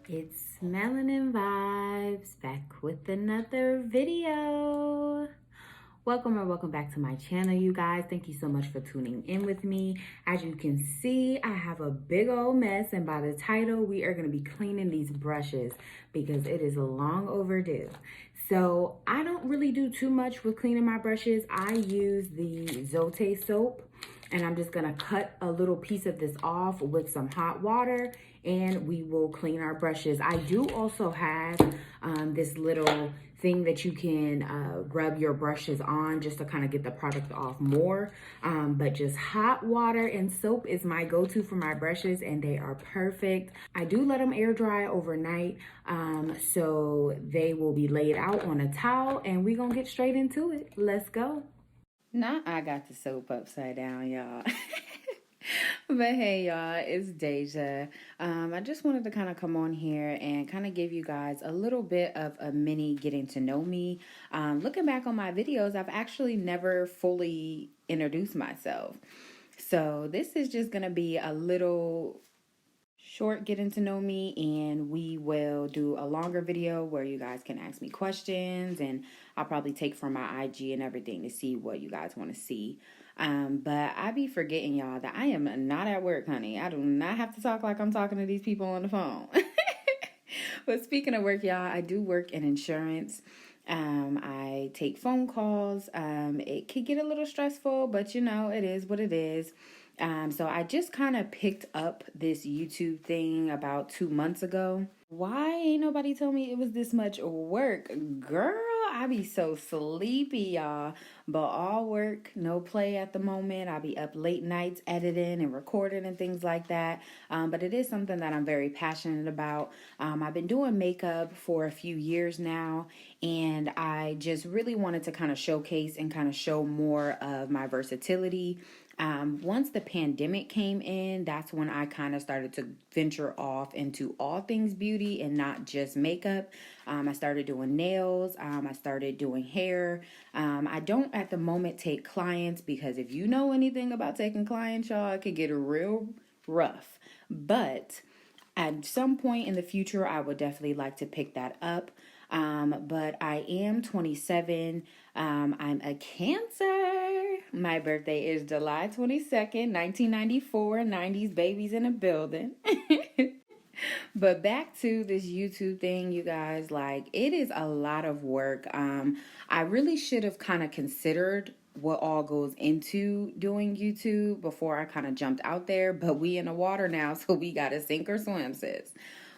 It's Melanin VibeZ back with another video. Welcome or welcome back to my channel, you guys. Thank you so much for tuning in with me. As you can see, I have a big old mess, and by the title, we are going to be cleaning these brushes because it is long overdue. So I don't really do too much with cleaning my brushes. I use the Zote soap, and I'm just gonna cut a little piece of this off with some hot water, and we will clean our brushes. I do also have this little thing that you can rub your brushes on just to kind of get the product off more. But just hot water and soap is my go-to for my brushes, and they are perfect. I do let them air dry overnight, so they will be laid out on a towel, and we're gonna get straight into it. Let's go. Now I got the soap upside down, y'all. But hey, y'all, it's Deja. I just wanted to kind of come on here and kind of give you guys a little bit of a mini getting to know me. Looking back on my videos, I've actually never fully introduced myself. So this is just going to be a little short getting to know me, and we will do a longer video where you guys can ask me questions, and I'll probably take from my IG and everything to see what you guys want to see. But I be forgetting, y'all, that I am not at work, honey. I do not have to talk like I'm talking to these people on the phone. But speaking of work, y'all, I do work in insurance. I take phone calls. It could get a little stressful, but you know, it is what it is. So I just kind of picked up this YouTube thing about 2 months ago. Why ain't nobody told me it was this much work? Girl, I be so sleepy, y'all. But all work, no play at the moment. I be up late nights editing and recording and things like that. But it is something that I'm very passionate about. I've been doing makeup for a few years now, and I just really wanted to kind of showcase and kind of show more of my versatility. Once the pandemic came in, that's when I kind of started to venture off into all things beauty and not just makeup. I started doing nails. I started doing hair. I don't at the moment take clients, because if you know anything about taking clients, y'all, it could get real rough. But at some point in the future, I would definitely like to pick that up. But I am 27. I'm a Cancer. My birthday is July 22nd, 1994. 90s babies in a building. But back to this YouTube thing, you guys, like, it is a lot of work. I really should have kind of considered what all goes into doing YouTube before I kind of jumped out there, but we in the water now, so we got to sink or swim, sis.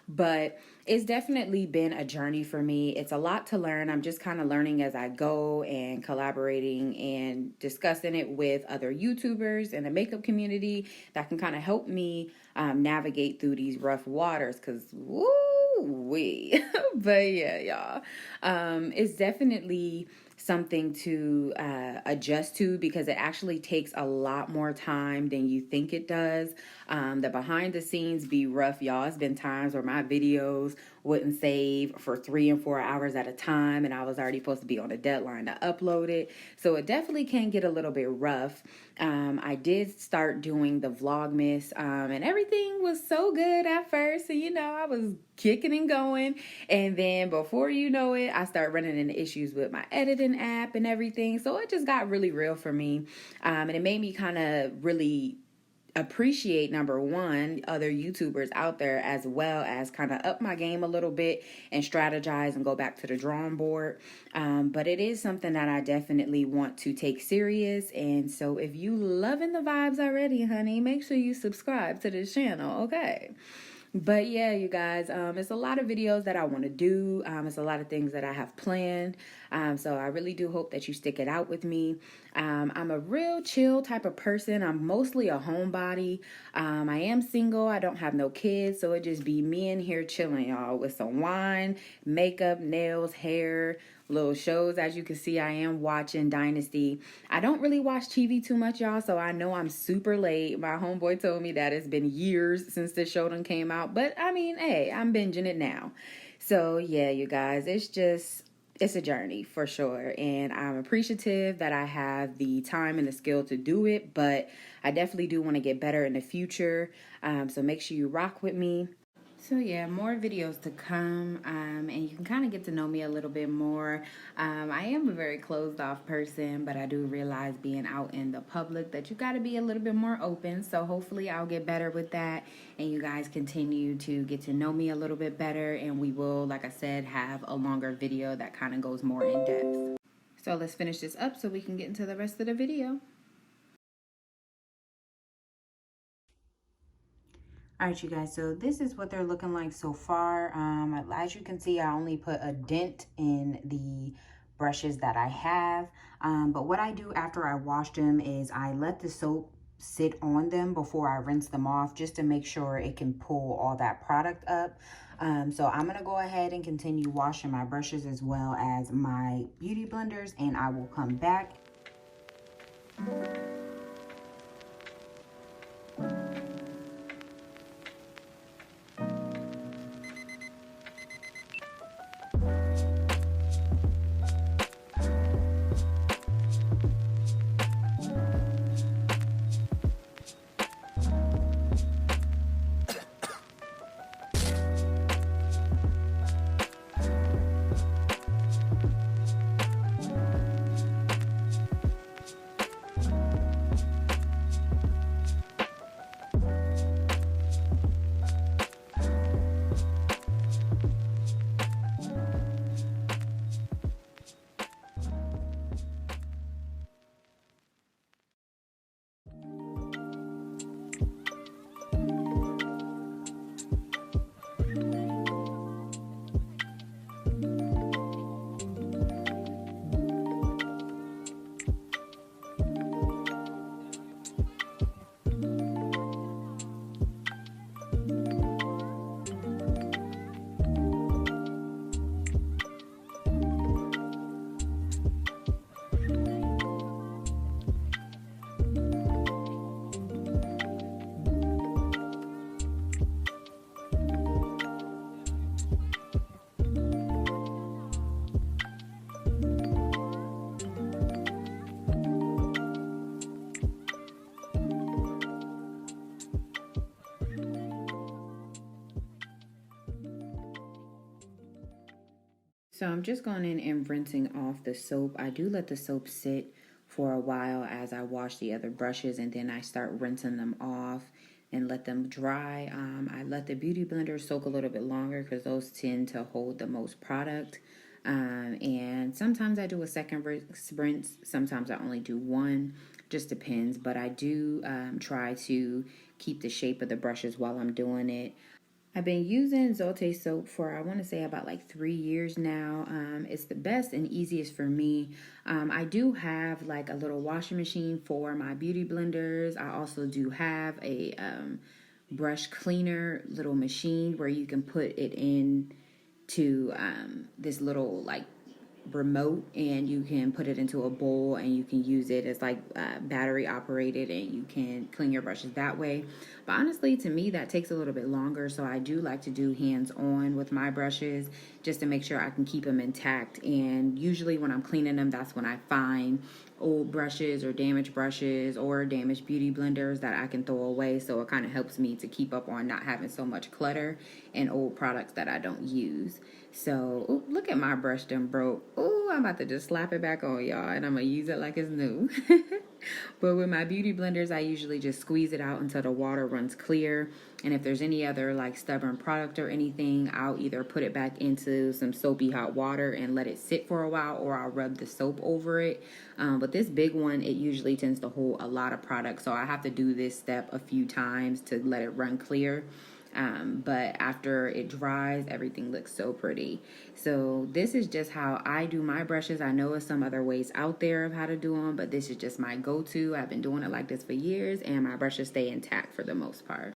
But it's definitely been a journey for me. It's a lot to learn. I'm just kind of learning as I go and collaborating and discussing it with other YouTubers in the makeup community that can kind of help me navigate through these rough waters, because woo-wee. But yeah, y'all, it's definitely something to adjust to, because it actually takes a lot more time than you think it does. The behind the scenes be rough, y'all. It's been times where my videos wouldn't save for 3 and 4 hours at a time, and I was already supposed to be on a deadline to upload it. So it definitely can get a little bit rough. I did start doing the Vlogmas, and everything was so good at first. So, you know, I was kicking and going. And then before you know it, I started running into issues with my editing app and everything. So it just got really real for me. And it made me kind of really appreciate, number one, other YouTubers out there, as well as kind of up my game a little bit and strategize and go back to the drawing board. But it is something that I definitely want to take serious. And so if you loving the vibes already, honey, make sure you subscribe to this channel, okay? But yeah, you guys, it's a lot of videos that I want to do. It's a lot of things that I have planned. So I really do hope that you stick it out with me. I'm a real chill type of person. I'm mostly a homebody. I am single. I don't have no kids. So it just be me in here chilling, y'all, with some wine, makeup, nails, hair, little shows. As you can see, I am watching Dynasty. I don't really watch TV too much, y'all, so I know I'm super late. My homeboy told me that it's been years since this show done came out, but I mean, hey, I'm binging it now. So yeah, you guys, it's just it's a journey for sure, and I'm appreciative that I have the time and the skill to do it, but I definitely do want to get better in the future. So make sure you rock with me. So yeah, more videos to come, and you can kind of get to know me a little bit more. I am a very closed off person, but I do realize being out in the public that you got to be a little bit more open. So hopefully I'll get better with that, and you guys continue to get to know me a little bit better, and we will, like I said, have a longer video that kind of goes more in depth. So let's finish this up so we can get into the rest of the video. All right, you guys, so this is what they're looking like so far. As you can see, I only put a dent in the brushes that I have. But what I do after I wash them is I let the soap sit on them before I rinse them off, just to make sure it can pull all that product up. So I'm going to go ahead and continue washing my brushes as well as my beauty blenders, and I will come back. So I'm just going in and rinsing off the soap. I do let the soap sit for a while as I wash the other brushes, and then I start rinsing them off and let them dry. I let the beauty blender soak a little bit longer because those tend to hold the most product. And sometimes I do a second rinse. Sometimes I only do one. Just depends. But I do try to keep the shape of the brushes while I'm doing it. I've been using Zote soap for, I want to say, about like 3 years now. It's the best and easiest for me. I do have like a little washing machine for my beauty blenders. I also do have a brush cleaner little machine where you can put it in to this little like remote, and you can put it into a bowl and you can use it as like battery operated, and you can clean your brushes that way. But honestly, to me, that takes a little bit longer, so I do like to do hands-on with my brushes just to make sure I can keep them intact. And usually when I'm cleaning them, that's when I find old brushes or damaged brushes or damaged beauty blenders that I can throw away. So it kind of helps me to keep up on not having so much clutter and old products that I don't use. So, ooh, look at my brush done broke. Ooh, I'm about to just slap it back on, y'all, and I'm going to use it like it's new. But with my beauty blenders, I usually just squeeze it out until the water runs clear. And if there's any other like stubborn product or anything, I'll either put it back into some soapy hot water and let it sit for a while, or I'll rub the soap over it. But this big one, it usually tends to hold a lot of product, so I have to do this step a few times to let it run clear. But after it dries, everything looks so pretty. So this is just how I do my brushes. I know there's some other ways out there of how to do them, but this is just my go-to. I've been doing it like this for years, and my brushes stay intact for the most part.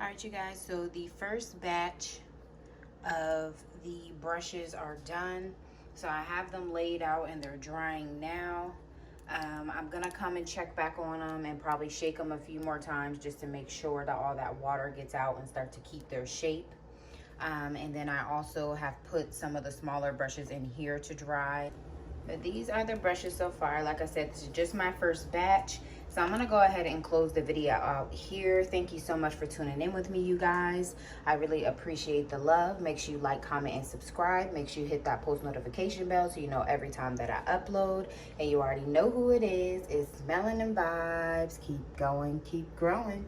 All right, you guys, so the first batch of the brushes are done. So I have them laid out and they're drying now. I'm gonna come and check back on them and probably shake them a few more times just to make sure that all that water gets out and start to keep their shape. And then I also have put some of the smaller brushes in here to dry. But these are the brushes so far. Like I said, this is just my first batch. So I'm gonna go ahead and close the video out here. Thank you so much for tuning in with me, you guys. I really appreciate the love. Make sure you like, comment, and subscribe. Make sure you hit that post notification bell so you know every time that I upload. And you already know who it is. It's Melanin VibeZ. Keep going, keep growing.